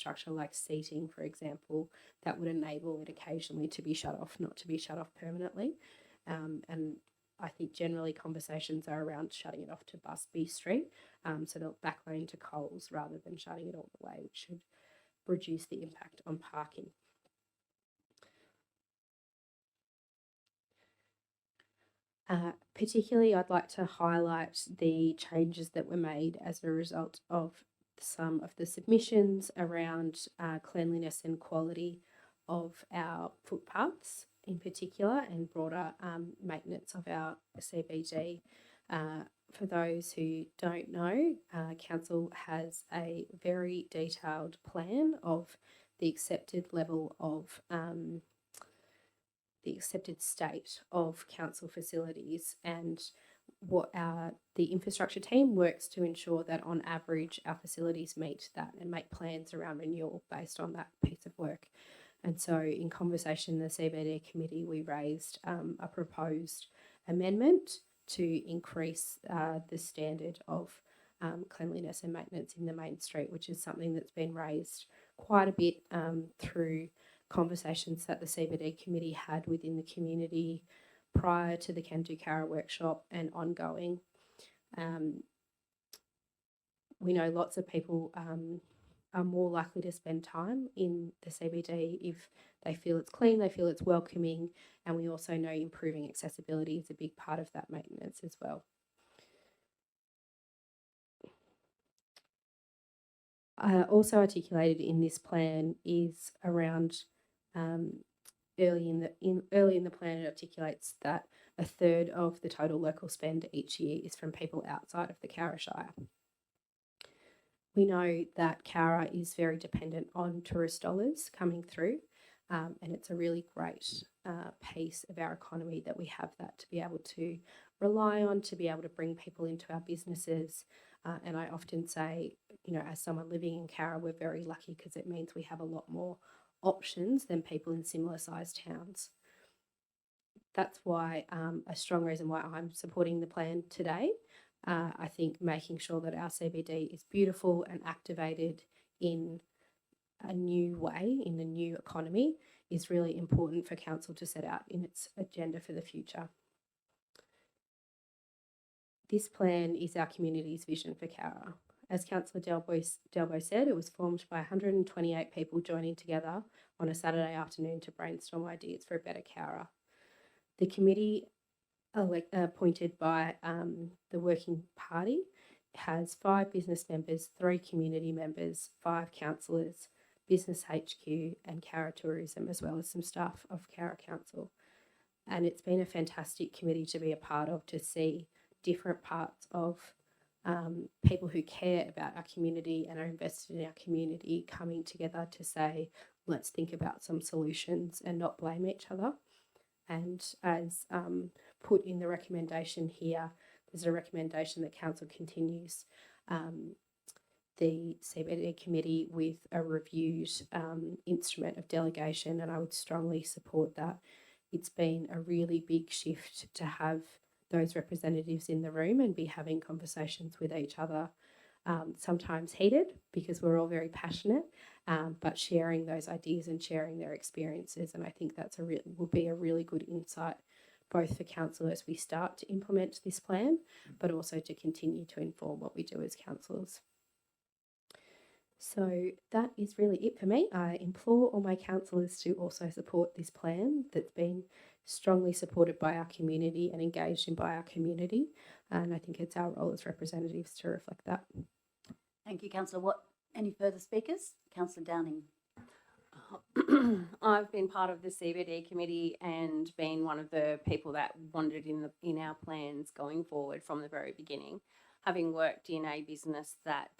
infrastructure like seating, for example, that would enable it occasionally to be shut off, not to be shut off permanently. And I think generally conversations are around shutting it off to Busby Street, so they'll backlane to Coles rather than shutting it all the way, which should reduce the impact on parking. Particularly, I'd like to highlight the changes that were made as a result of some of the submissions around cleanliness and quality of our footpaths in particular, and broader maintenance of our CBD. For those who don't know, Council has a very detailed plan of the accepted level of the accepted state of council facilities, and what the infrastructure team works to ensure that on average our facilities meet that and make plans around renewal based on that piece of work. And so in conversation in the CBD committee, we raised a proposed amendment to increase the standard of cleanliness and maintenance in the main street, which is something that's been raised quite a bit through conversations that the CBD committee had within the community prior to the Can Do Cowra workshop and ongoing. We know lots of people are more likely to spend time in the CBD if they feel it's clean, they feel it's welcoming, and we also know improving accessibility is a big part of that maintenance as well. Also articulated in this plan is around early in the plan, it articulates that a third of the total local spend each year is from people outside of the Cowra Shire. We know that Cowra is very dependent on tourist dollars coming through, and it's a really great piece of our economy that we have that to be able to rely on, to be able to bring people into our businesses. And I often say, you know, as someone living in Cowra, we're very lucky because it means we have a lot more options than people in similar sized towns. That's why a strong reason why I'm supporting the plan today. I think making sure that our CBD is beautiful and activated in a new way, in the new economy, is really important for council to set out in its agenda for the future. This plan is our community's vision for Cowra. As Councillor Delbo said, it was formed by 128 people joining together on a Saturday afternoon to brainstorm ideas for a better Cowra. The committee appointed by the Working Party has 5 business members, 3 community members, 5 councillors, Business HQ and Cowra Tourism, as well as some staff of Cowra Council. And it's been a fantastic committee to be a part of, to see different parts of people who care about our community and are invested in our community coming together to say, let's think about some solutions and not blame each other. And as put in the recommendation here, there's a recommendation that council continues the CBD committee with a reviewed instrument of delegation, and I would strongly support that. It's been a really big shift to have those representatives in the room and be having conversations with each other, sometimes heated because we're all very passionate, but sharing those ideas and sharing their experiences. And I think that's will be a really good insight, both for council as we start to implement this plan, but also to continue to inform what we do as councillors. So that is really it for me. I implore all my councillors to also support this plan that's been strongly supported by our community and engaged in by our community. And I think it's our role as representatives to reflect that. Thank you, Councillor. Any further speakers? Councillor Downing. I've been part of the CBD committee and been one of the people that wanted in our plans going forward from the very beginning. Having worked in a business that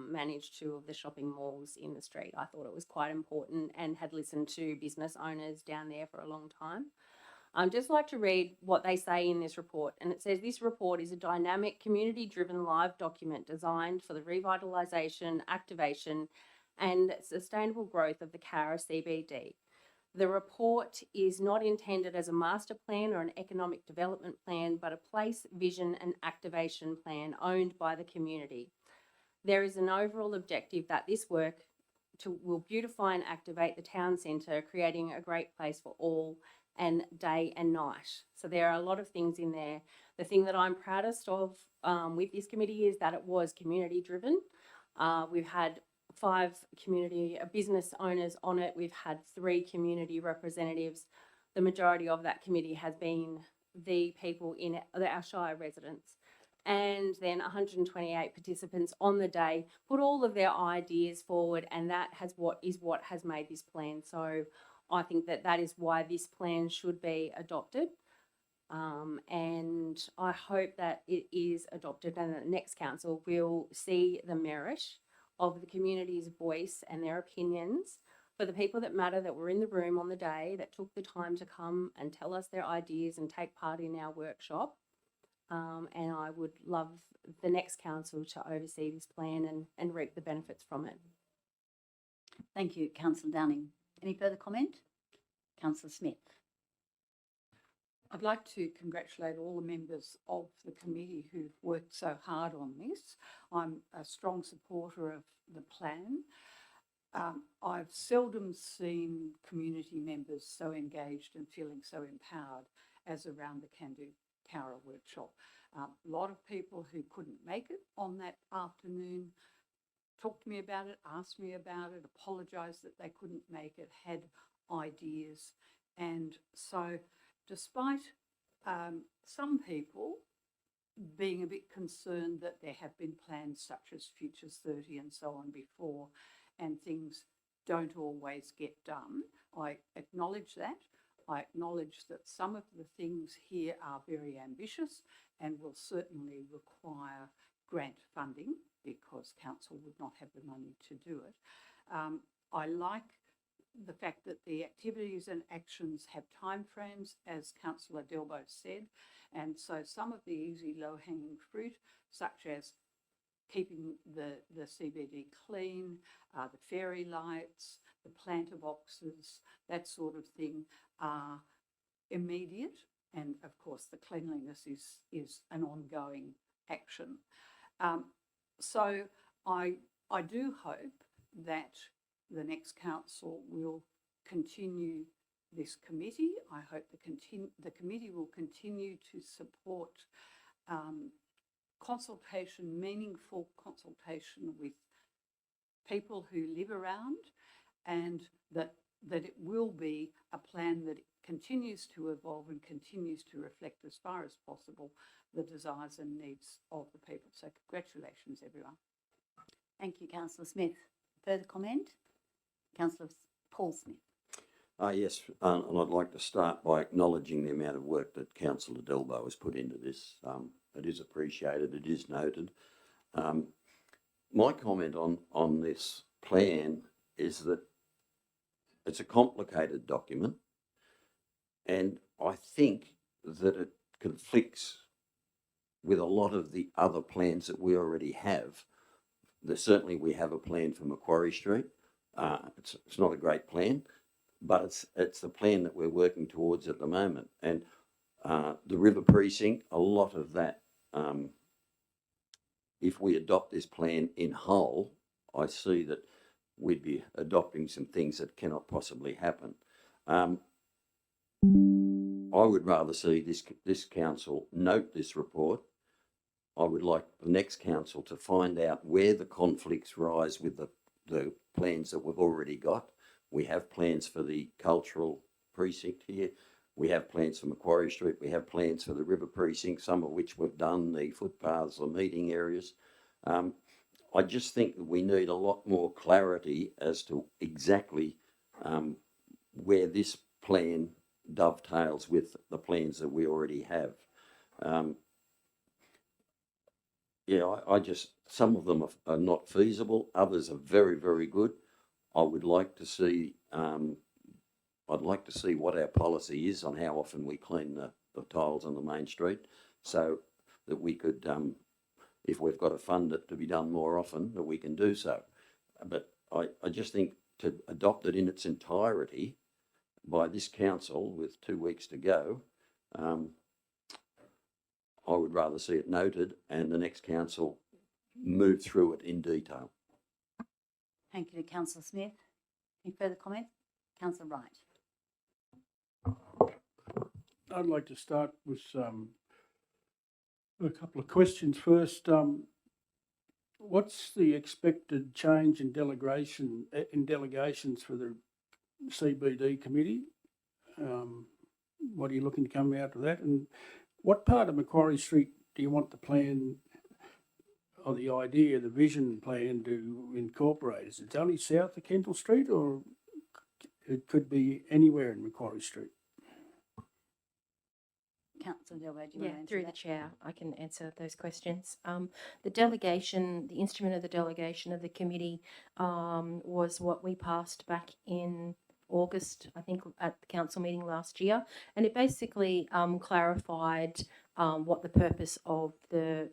managed 2 of the shopping malls in the street, I thought it was quite important and had listened to business owners down there for a long time. I'd just like to read what they say in this report. And it says, this report is a dynamic, community-driven live document designed for the revitalisation, activation and sustainable growth of the Cowra CBD. The report is not intended as a master plan or an economic development plan, but a place, vision and activation plan owned by the community. There is an overall objective that this work will beautify and activate the town centre, creating a great place for all and day and night. So there are a lot of things in there. The thing that I'm proudest of with this committee is that it was community driven. We've had 5 community business owners on it. We've had 3 community representatives. The majority of that committee has been the people in our Shire residents. And then 128 participants on the day put all of their ideas forward, and that what has made this plan. So I think that is why this plan should be adopted. And I hope that it is adopted and that the next council will see the merit of the community's voice and their opinions for the people that matter, that were in the room on the day, that took the time to come and tell us their ideas and take part in our workshop. And I would love the next council to oversee this plan and reap the benefits from it. Thank you, Councillor Downing. Any further comment? Councillor Smith. I'd like to congratulate all the members of the committee who've worked so hard on this. I'm a strong supporter of the plan. I've seldom seen community members so engaged and feeling so empowered as around the Can Do Cowra workshop. A lot of people who couldn't make it on that afternoon talked to me about it, asked me about it, apologised that they couldn't make it, had ideas. And so despite some people being a bit concerned that there have been plans such as Futures 30 and so on before, and things don't always get done, I acknowledge that. I acknowledge that some of the things here are very ambitious and will certainly require grant funding because council would not have the money to do it. I like the fact that the activities and actions have timeframes, as Councillor Delbo said, and so some of the easy low-hanging fruit, such as keeping the CBD clean, the fairy lights, the planter boxes, that sort of thing, are immediate, and of course the cleanliness is an ongoing action. So I do hope that the next council will continue this committee. I hope the committee will continue to support consultation, meaningful consultation with people who live around, and that it will be a plan that continues to evolve and continues to reflect as far as possible the desires and needs of the people. So congratulations, everyone. Thank you, Councillor Smith. Further comment? Councillor Paul Smith. Yes, and I'd like to start by acknowledging the amount of work that Councillor Delbo has put into this. It is appreciated, it is noted. My comment on this plan is that it's a complicated document, and I think that it conflicts with a lot of the other plans that we already have. Certainly we have a plan for Macquarie Street. It's not a great plan, but it's the plan that we're working towards at the moment. And the River Precinct, a lot of that, if we adopt this plan in whole, I see that we'd be adopting some things that cannot possibly happen. I would rather see this council note this report. I would like the next council to find out where the conflicts rise with the plans that we've already got. We have plans for the cultural precinct here. We have plans for Macquarie Street. We have plans for the River Precinct, some of which we've done, the footpaths or meeting areas. I just think that we need a lot more clarity as to exactly where this plan dovetails with the plans that we already have. I just, some of them are not feasible. Others are very, very good. I would like to see, I'd like to see what our policy is on how often we clean the tiles on the main street, so that we could, if we've got to fund it to be done more often, that we can do so. But I just think to adopt it in its entirety by this council with 2 weeks to go, I would rather see it noted and the next council move through it in detail. Thank you to Councillor Smith. Any further comments? Councillor Wright. I'd like to start with a couple of questions first. What's the expected change in delegations for the CBD committee? What are you looking to come out of that? And what part of Macquarie Street do you want the plan or the idea, the vision plan to incorporate? Is it only south of Kendall Street, or it could be anywhere in Macquarie Street? Councillor Delbo, do you Yeah, want to answer through the that? chair, I can answer those questions. The delegation, the instrument of the delegation of the committee was what we passed back in August, I think, at the council meeting last year, and it basically clarified what the purpose of the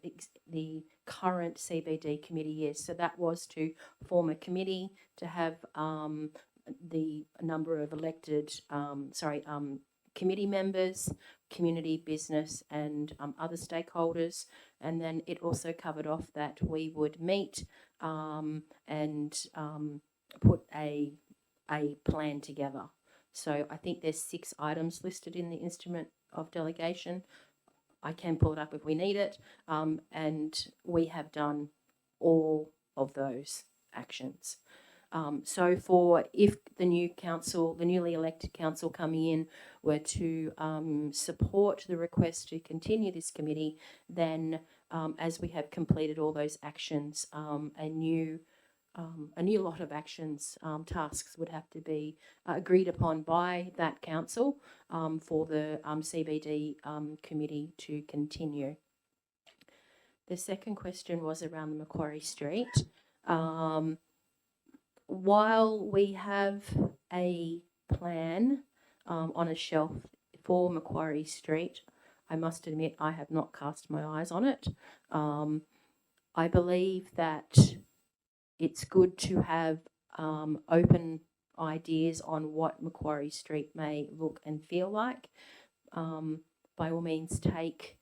current CBD committee is. So that was to form a committee, to have the number of elected, committee members, community, business, and other stakeholders. And then it also covered off that we would meet and put a plan together. So I think there's 6 items listed in the instrument of delegation. I can pull it up if we need it. And we have done all of those actions. So for if the new council, the newly elected council coming in were to support the request to continue this committee, then as we have completed all those actions, a new lot of actions, tasks would have to be agreed upon by that council for the CBD committee to continue. The second question was around the Macquarie Street. While we have a plan on a shelf for Macquarie Street, I must admit I have not cast my eyes on it. I believe that it's good to have open ideas on what Macquarie Street may look and feel like. By all means, take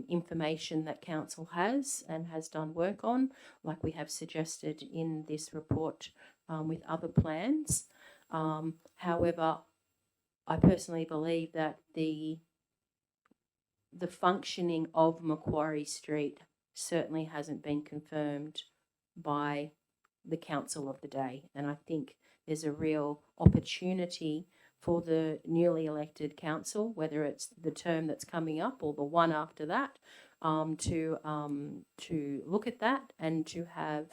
information that council has and has done work on, like we have suggested in this report with other plans. However, I personally believe that the functioning of Macquarie Street certainly hasn't been confirmed by the council of the day, and I think there's a real opportunity for the newly elected council, whether it's the term that's coming up or the one after that, to look at that and to have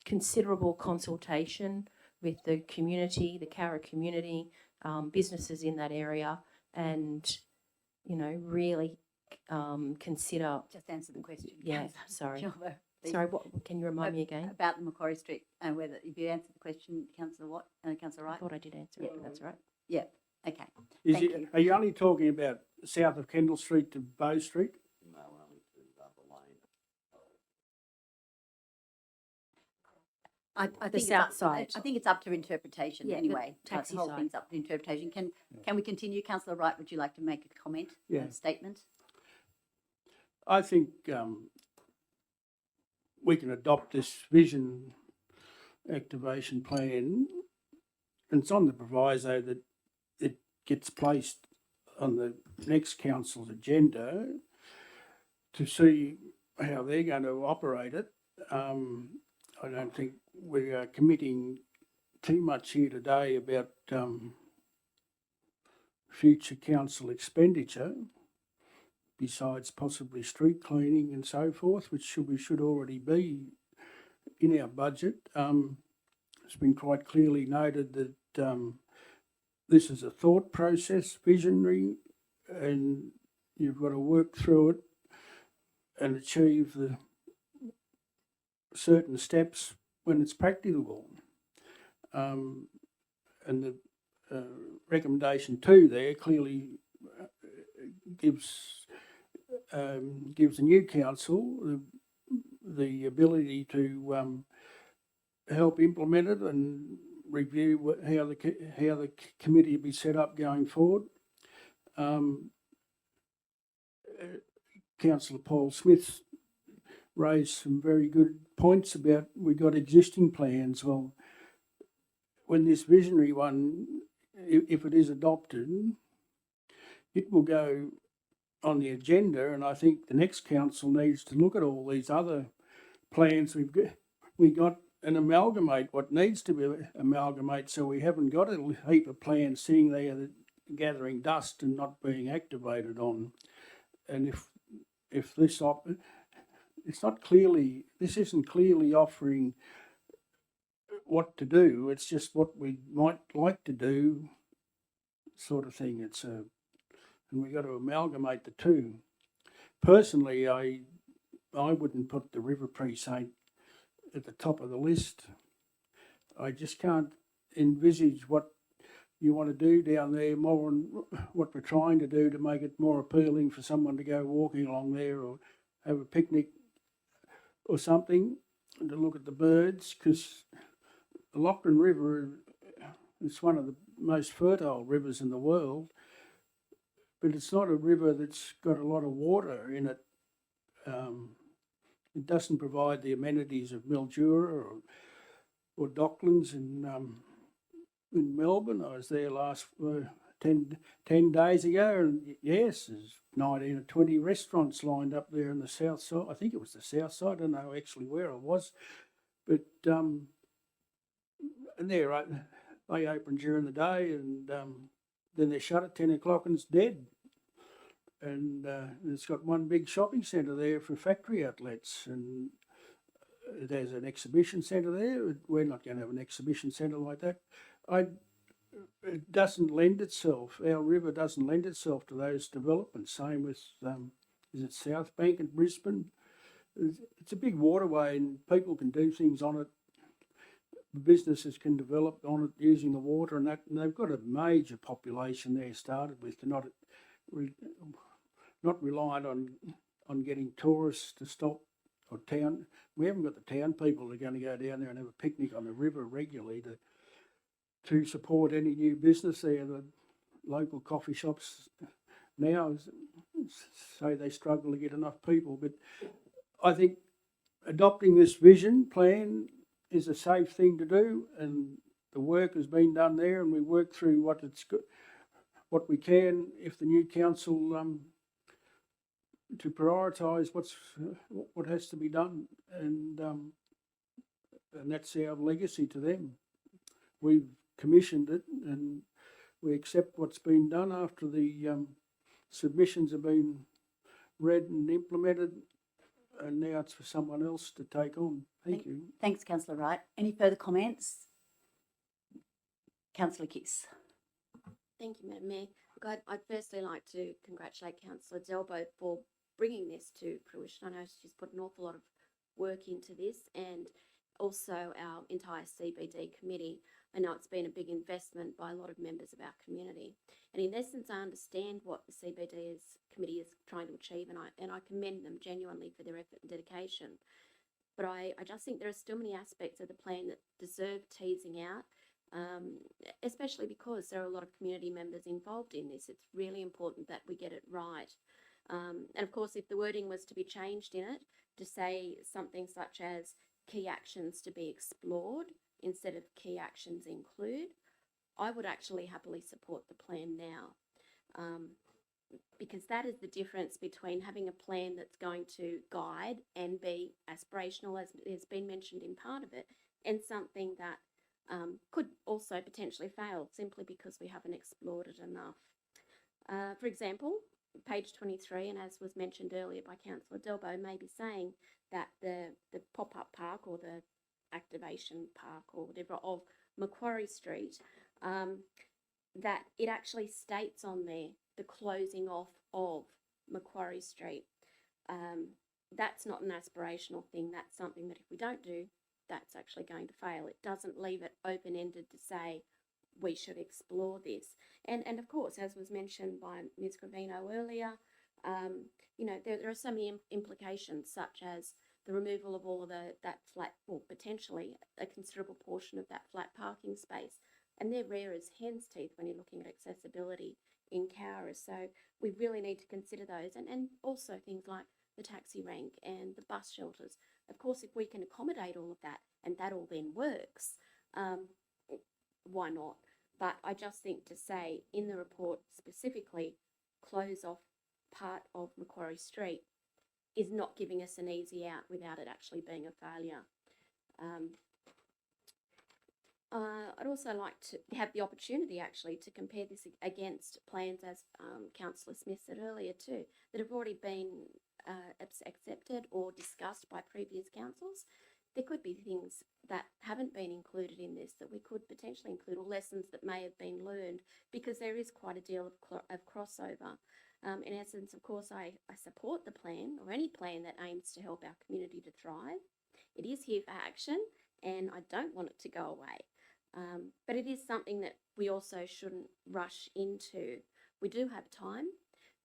considerable consultation with the community, the Cowra community, businesses in that area, and really consider. Just answer the question. Yeah, Councillor sorry. Delbo, please. Sorry, what can you remind me again? About the Macquarie Street and whether, if you answered the question, Councillor Watt, Councillor I Wright? thought I did answer it, but that's right. Yeah, okay. Is Thank it, you. are you only talking about south of Kendall Street to Bow Street? No, only to the lane. I think it's south up- side. I think it's up to interpretation Yeah, the anyway. taxi The whole side. thing's up to interpretation. Can we continue? Councillor Wright, would you like to make a comment? Yeah. A statement? I think we can adopt this vision activation plan, and it's on the proviso that it gets placed on the next council's agenda to see how they're going to operate it. I don't think we are committing too much here today about future council expenditure, besides possibly street cleaning and so forth, which we should already be in our budget. It's been quite clearly noted that this is a thought process, visionary, and you've got to work through it and achieve the certain steps when it's practicable. And the recommendation 2 there clearly gives the new council the ability to help implement it and review how the committee will be set up going forward. Councillor Paul Smith raised some very good points about we got existing plans. Well, when this visionary one, if it is adopted, it will go on the agenda, and I think the next council needs to look at all these other plans we got and amalgamate what needs to be amalgamated, so we haven't got a heap of plans sitting there that gathering dust and not being activated on. And if this this isn't clearly offering what to do, it's just what we might like to do, sort of thing. And we got to amalgamate the two. Personally, I wouldn't put the river precinct at the top of the list. I just can't envisage what you want to do down there more than what we're trying to do to make it more appealing for someone to go walking along there or have a picnic or something and to look at the birds, because the Lachlan River is one of the most fertile rivers in the world, but it's not a river that's got a lot of water in it. It doesn't provide the amenities of Mildura or Docklands in Melbourne. I was there last 10 days ago, and yes, there's 19 or 20 restaurants lined up there in the south side. I think it was the south side. I don't know actually where I was, but and they open during the day, and then they shut at 10 o'clock and it's dead. And it's got one big shopping centre there for factory outlets, and there's an exhibition centre there. We're not going to have an exhibition centre like that. It doesn't lend itself. Our river doesn't lend itself to those developments. Same with is it South Bank in Brisbane? It's a big waterway, and people can do things on it. Businesses can develop on it using the water, and they've got a major population there started with. They're not reliant on getting tourists to stop, or town. We haven't got the town people that are going to go down there and have a picnic on the river regularly to support any new business there. The local coffee shops now say they struggle to get enough people, but I think adopting this vision plan is a safe thing to do, and the work has been done there, and we work through what we can if the new council to prioritise what has to be done, and that's our legacy to them. We've commissioned it, and we accept what's been done after the submissions have been read and implemented, and now it's for someone else to take on. Thank you. Thanks, Councillor Wright. Any further comments? Councillor Kiss. Thank you, Madam Mayor. Look, I'd firstly like to congratulate Councillor Delbo for bringing this to fruition. I know she's put an awful lot of work into this, and also our entire CBD committee. I know it's been a big investment by a lot of members of our community. And in essence, I understand what the CBD committee is trying to achieve, and I commend them genuinely for their effort and dedication. But I just think there are still many aspects of the plan that deserve teasing out, especially because there are a lot of community members involved in this. It's really important that we get it right. And of course, if the wording was to be changed in it to say something such as key actions to be explored instead of key actions include, I would actually happily support the plan now. Because that is the difference between having a plan that's going to guide and be aspirational, as has been mentioned in part of it, and something that could also potentially fail simply because we haven't explored it enough. For example, page 23, and as was mentioned earlier by Councillor Delbo, may be saying that the pop-up park or the activation park or whatever of Macquarie Street, that it actually states on there the closing off of Macquarie Street. That's not an aspirational thing. That's something that if we don't do, that's actually going to fail. It doesn't leave it open-ended to say we should explore this. And of course, as was mentioned by Ms. Gravino earlier, there are so many implications, such as the removal of all of that flat, or potentially a considerable portion of that flat parking space. And they're rare as hen's teeth when you're looking at accessibility in Cowra. So we really need to consider those, and also things like the taxi rank and the bus shelters. Of course, if we can accommodate all of that and that all then works, why not? But I just think to say in the report specifically, close off part of Macquarie Street is not giving us an easy out without it actually being a failure. I'd also like to have the opportunity actually to compare this against plans, as Councillor Smith said earlier too, that have already been accepted or discussed by previous councils. There could be things that haven't been included in this that we could potentially include, or lessons that may have been learned, because there is quite a deal of crossover. In essence, of course, I support the plan, or any plan that aims to help our community to thrive. It is here for action, and I don't want it to go away. But it is something that we also shouldn't rush into. We do have time.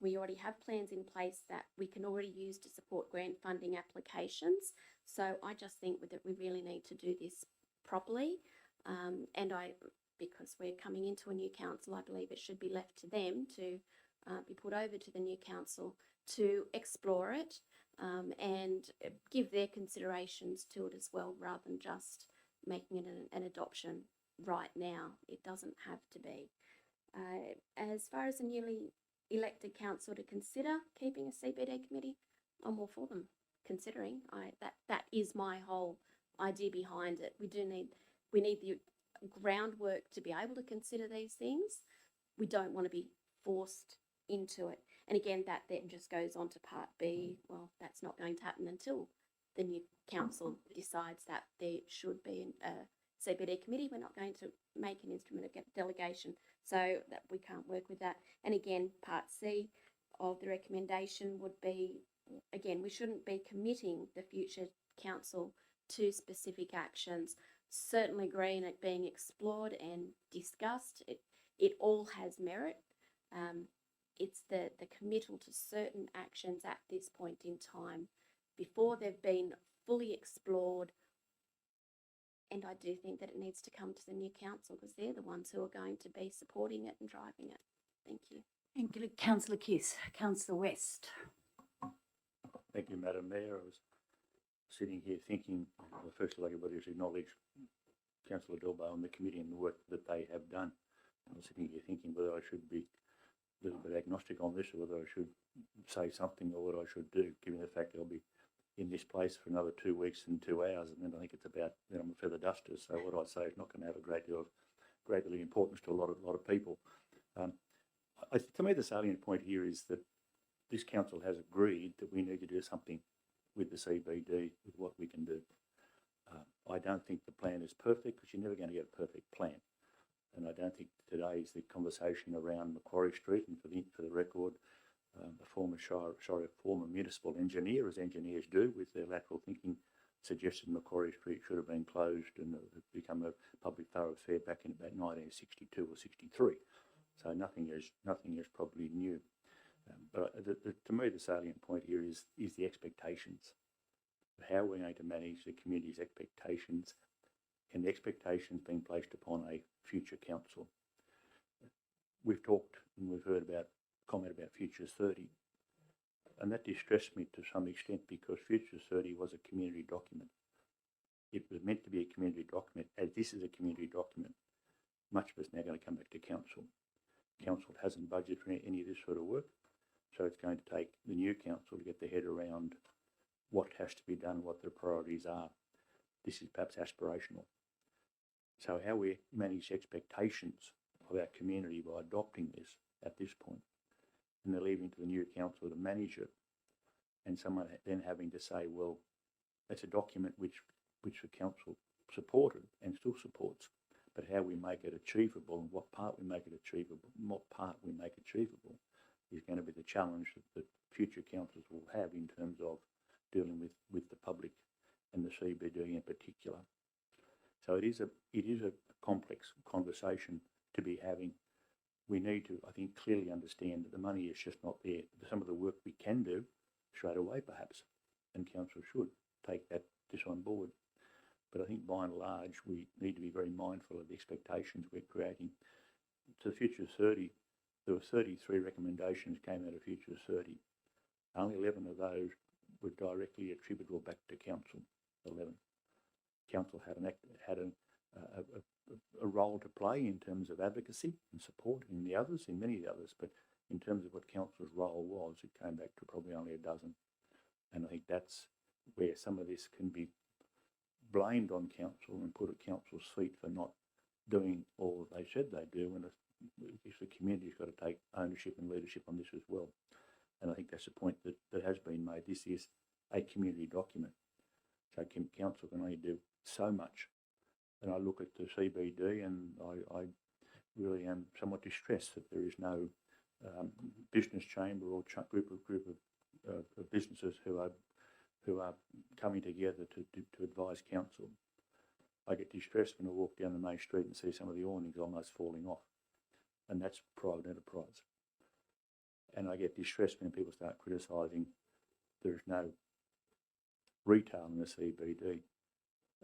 We already have plans in place that we can already use to support grant funding applications. So I just think that we really need to do this properly. Because we're coming into a new council, I believe it should be left to them to be put over to the new council to explore it and give their considerations to it as well, rather than just making it an adoption right now. It doesn't have to be. As far as a newly elected council to consider keeping a CBD committee, I'm all for them considering. That is my whole idea behind it. We need the groundwork to be able to consider these things. We don't want to be forced into it. And again, that then just goes on to part B. Well, that's not going to happen until the new council decides that there should be a CBD committee. We're not going to make an instrument of delegation, so that we can't work with that. And again, part C of the recommendation would be, again, we shouldn't be committing the future council to specific actions. Certainly agree in it being explored and discussed. It all has merit. It's the committal to certain actions at this point in time before they've been fully explored. And I do think that it needs to come to the new council, because they're the ones who are going to be supporting it and driving it. Thank you. Thank you, Councillor Kiss. Councillor West. Thank you, Madam Mayor. I was sitting here thinking, well, first of all, everybody should acknowledge Councillor Delbo and the committee and the work that they have done. I was sitting here thinking whether I should be a little bit agnostic on this, or whether I should say something, or what I should do, given the fact that I'll be in this place for another 2 weeks and 2 hours, and then I think it's about, I'm a feather duster, so what I say is not going to have a great deal of importance to a lot of people. To me, the salient point here is that this council has agreed that we need to do something with the CBD, with what we can do. I don't think the plan is perfect, because you're never going to get a perfect plan. And I don't think today is the conversation around Macquarie Street. And for the record, a former municipal engineer, as engineers do with their lateral thinking, suggested Macquarie Street should have been closed and become a public thoroughfare back in about 1962 or 63. So nothing is probably new. But to me, the salient point here is the expectations. How we're going to manage the community's expectations, and the expectations being placed upon a future council. We've talked and we've heard about comment about Futures 30, and that distressed me to some extent, because Futures 30 was a community document. It was meant to be a community document, as this is a community document. Much of it's now going to come back to council. Council hasn't budgeted for any of this sort of work, so it's going to take the new council to get their head around what has to be done, what their priorities are. This is perhaps aspirational. So how we manage expectations of our community by adopting this at this point, and then leaving to the new council to manage it, and someone then having to say, well, that's a document which the council supported and still supports, but how we make it achievable and what part we make it achievable, is going to be the challenge that future councils will have in terms of dealing with the public and the CBD in particular. So it is a complex conversation to be having. We need to, I think, clearly understand that the money is just not there. Some of the work we can do straight away, perhaps, and council should take this on board. But I think by and large, we need to be very mindful of the expectations we're creating. To the Futures 30, there were 33 recommendations came out of Futures 30. Only 11 of those were directly attributable back to Council 11. Council had a role to play in terms of advocacy and support in the others, in many of the others, but in terms of what Council's role was, it came back to probably only a dozen. And I think that's where some of this can be blamed on Council and put at Council's feet for not doing all that they said they do, and the community's got to take ownership and leadership on this as well. And I think that's the point that has been made. This is a community document, so Council can only do so much. And I look at the CBD and I really am somewhat distressed that there is no business chamber or group of businesses who are coming together to advise Council. I get distressed when I walk down the main street and see some of the awnings almost falling off, and that's private enterprise. And I get distressed when people start criticising there's no retail in the CBD.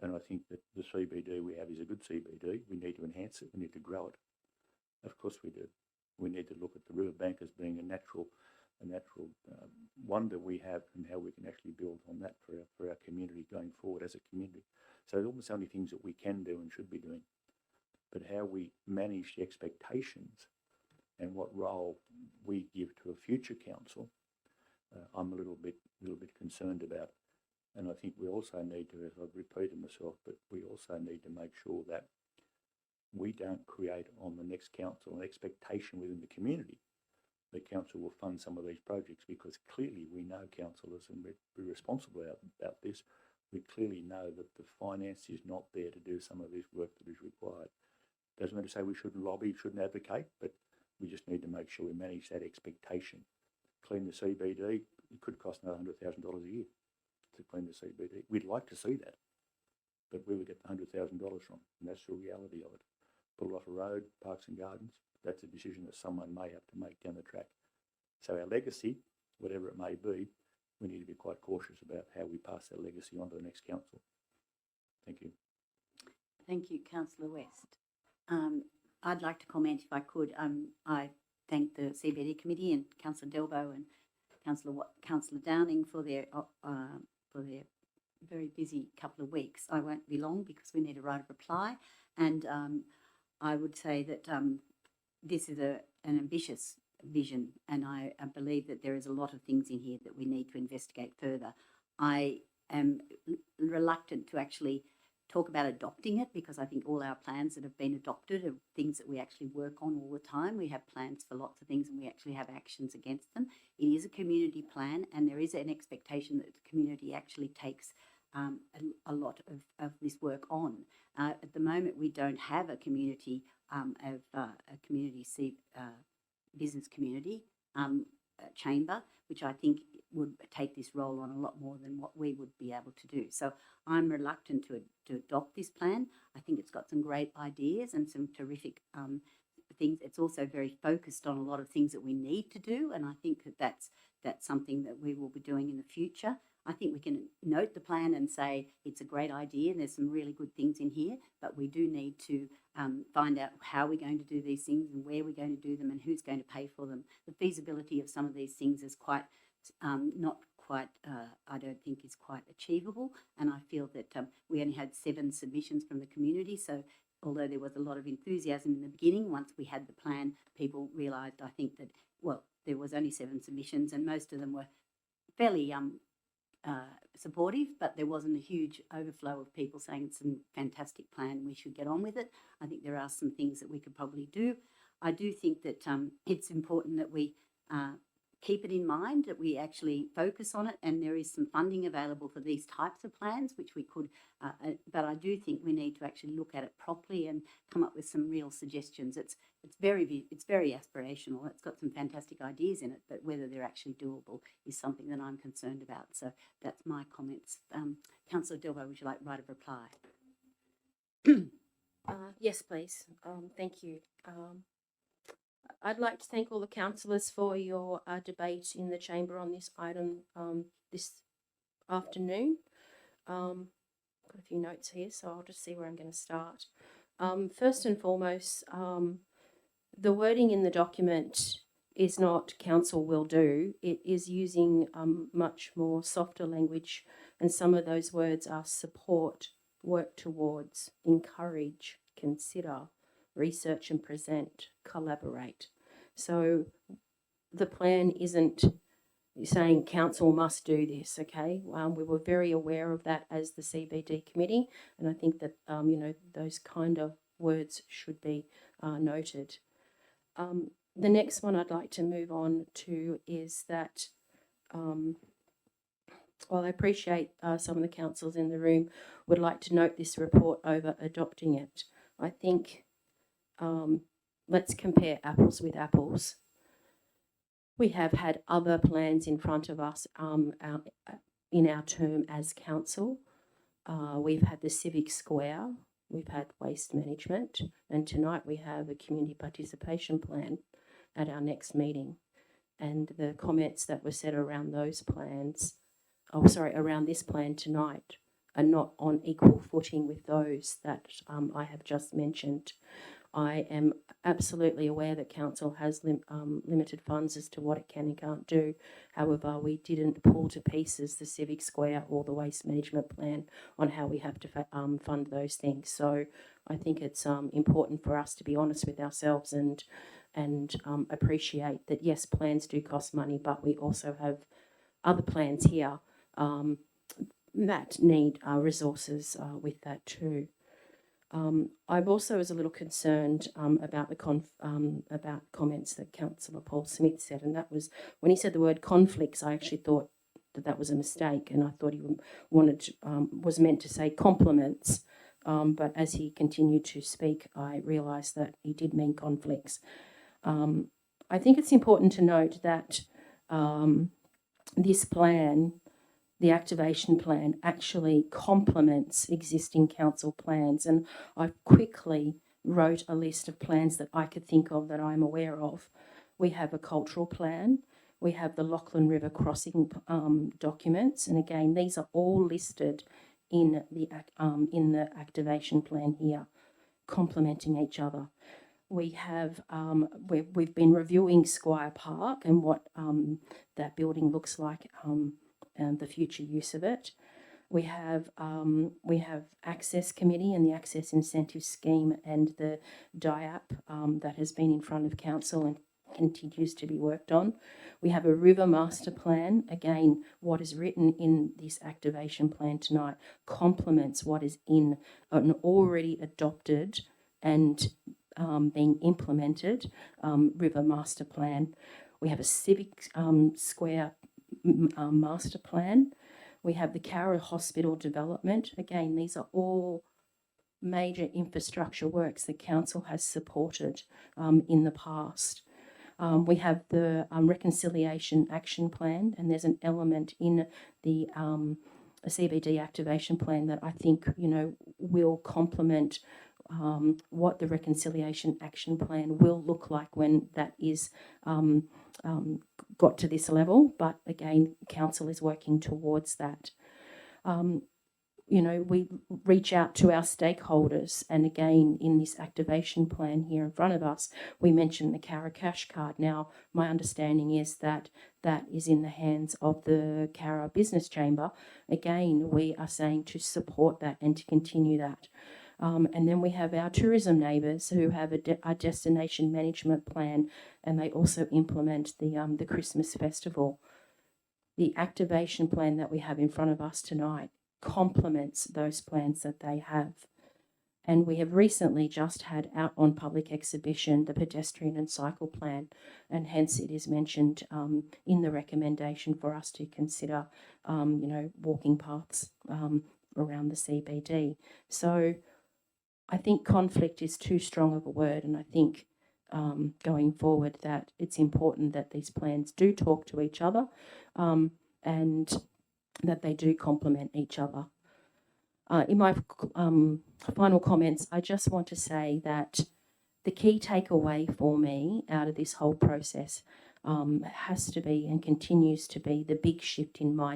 And I think that the CBD we have is a good CBD. We need to enhance it. We need to grow it. Of course we do. We need to look at the riverbank as being a natural wonder we have, and how we can actually build on that for our community going forward as a community. So there's almost only things that we can do and should be doing. But how we manage the expectations and what role we give to a future council, I'm a little bit concerned about. And I think we also need to, as I've repeated myself, but we also need to make sure that we don't create on the next council an expectation within the community that council will fund some of these projects, because clearly we know councillors, and we're responsible about this, we clearly know that the finance is not there to do some of this work that is required. Doesn't mean to say we shouldn't lobby, shouldn't advocate, but we just need to make sure we manage that expectation. Clean the CBD, it could cost another $100,000 a year to clean the CBD. We'd like to see that, but where we get the $100,000 from, and that's the reality of it. Put off a road, parks and gardens, that's a decision that someone may have to make down the track. So our legacy, whatever it may be, we need to be quite cautious about how we pass that legacy on to the next council. Thank you. Thank you, Councillor West. I'd like to comment, if I could. I thank the CBD committee and Councillor Delbo and Councillor Downing for their very busy couple of weeks. I won't be long because we need a right of reply, and I would say that this is an ambitious vision, and I believe that there is a lot of things in here that we need to investigate further. I am reluctant to actually talk about adopting it, because I think all our plans that have been adopted are things that we actually work on all the time. We have plans for lots of things and we actually have actions against them. It is a community plan, and there is an expectation that the community actually takes a lot of this work on. At the moment, we don't have a community business community chamber, which I think would take this role on a lot more than what we would be able to do. So I'm reluctant to adopt this plan. I think it's got some great ideas and some terrific things. It's also very focused on a lot of things that we need to do, and I think that that's something that we will be doing in the future. I think we can note the plan and say it's a great idea and there's some really good things in here, but we do need to find out how we're going to do these things and where we're going to do them and who's going to pay for them. The feasibility of some of these things is quite not quite, I don't think is quite achievable, and I feel that we only had 7 submissions from the community, so although there was a lot of enthusiasm in the beginning, once we had the plan, people realised, I think, that, well, there was only 7 submissions and most of them were fairly supportive, but there wasn't a huge overflow of people saying it's a fantastic plan, we should get on with it. I think there are some things that we could probably do. I do think that it's important that we keep it in mind, that we actually focus on it, and there is some funding available for these types of plans, which we could, but I do think we need to actually look at it properly and come up with some real suggestions. It's very aspirational. It's got some fantastic ideas in it, but whether they're actually doable is something that I'm concerned about. So that's my comments. Councillor Delbo, would you like right of reply? Yes, please. Thank you. I'd like to thank all the councillors for your debate in the chamber on this item this afternoon. Got a few notes here, so I'll just see where I'm going to start. First and foremost, the wording in the document is not council will do. It is using much more softer language, and some of those words are support, work towards, encourage, consider, research and present, collaborate. So the plan isn't saying council must do this, okay? We were very aware of that as the CBD committee, and I think that, those kind of words should be noted. The next one I'd like to move on to is that, while I appreciate some of the councils in the room would like to note this report over adopting it, I think let's compare apples with apples. We have had other plans in front of us in our term as council. We've had the Civic Square, we've had waste management, and tonight we have a community participation plan at our next meeting. And the comments that were said around those plans, around this plan tonight, are not on equal footing with those that I have just mentioned. I am absolutely aware that council has limited funds as to what it can and can't do. However, we didn't pull to pieces the Civic Square or the waste management plan on how we have to fund those things. So I think it's important for us to be honest with ourselves and appreciate that, yes, plans do cost money, but we also have other plans here that need resources with that too. I also was a little concerned about about comments that Councillor Paul Smith said, and that was when he said the word conflicts. I actually thought that was a mistake, and I thought he was meant to say compliments. But as he continued to speak, I realised that he did mean conflicts. I think it's important to note that this plan, the activation plan, actually complements existing council plans. And I quickly wrote a list of plans that I could think of that I'm aware of. We have a cultural plan. We have the Lachlan River crossing documents. And again, these are all listed in the activation plan here, complementing each other. We have, we've been reviewing Squire Park and what that building looks like and the future use of it. We have Access Committee and the Access Incentive Scheme and the DIAP that has been in front of council and continues to be worked on. We have a river master plan. Again, what is written in this activation plan tonight complements what is in an already adopted and being implemented river master plan. We have a Civic Square master plan. We have the Cowra Hospital development. Again, these are all major infrastructure works that council has supported in the past. We have the reconciliation action plan, and there's an element in the CBD activation plan that I think will complement what the reconciliation action plan will look like when that is got to this level. But again, council is working towards that. We reach out to our stakeholders, and again, in this activation plan here in front of us, we mentioned the Cowra cash card. Now, my understanding is that that is in the hands of the Cowra Business Chamber. Again, we are saying to support that and to continue that. And then we have our tourism neighbours who have a destination management plan, and they also implement the Christmas festival. The activation plan that we have in front of us tonight complements those plans that they have. And we have recently just had out on public exhibition the pedestrian and cycle plan, and hence it is mentioned in the recommendation for us to consider, walking paths around the CBD. So I think conflict is too strong of a word, and I think going forward that it's important that these plans do talk to each other and that they do complement each other. In my final comments, I just want to say that the key takeaway for me out of this whole process has to be and continues to be the big shift in our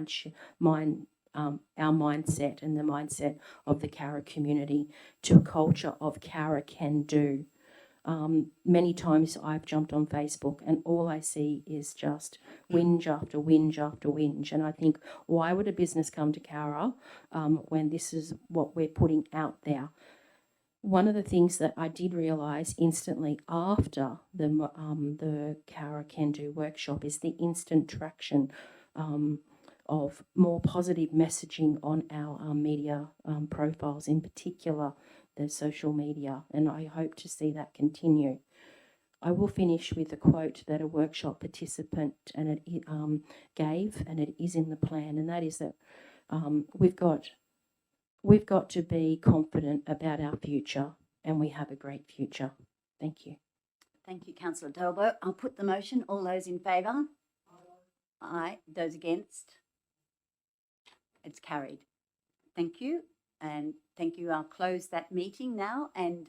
mindset and the mindset of the Cowra community to a culture of Cowra can do. Many times I've jumped on Facebook and all I see is just whinge after whinge after whinge. And I think, why would a business come to Cowra when this is what we're putting out there? One of the things that I did realise instantly after the Cowra Can Do workshop is the instant traction of more positive messaging on our media profiles, in particular the social media, and I hope to see that continue. I will finish with a quote that a workshop participant gave, and it is in the plan, and that is that we've got to be confident about our future, and we have a great future. Thank you. Thank you, Councillor Delbo. I'll put the motion. All those in favour? Aye. Those against? It's carried. Thank you, and thank you. I'll close that meeting now, and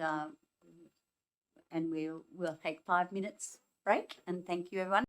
we'll take 5 minutes break. And thank you, everyone.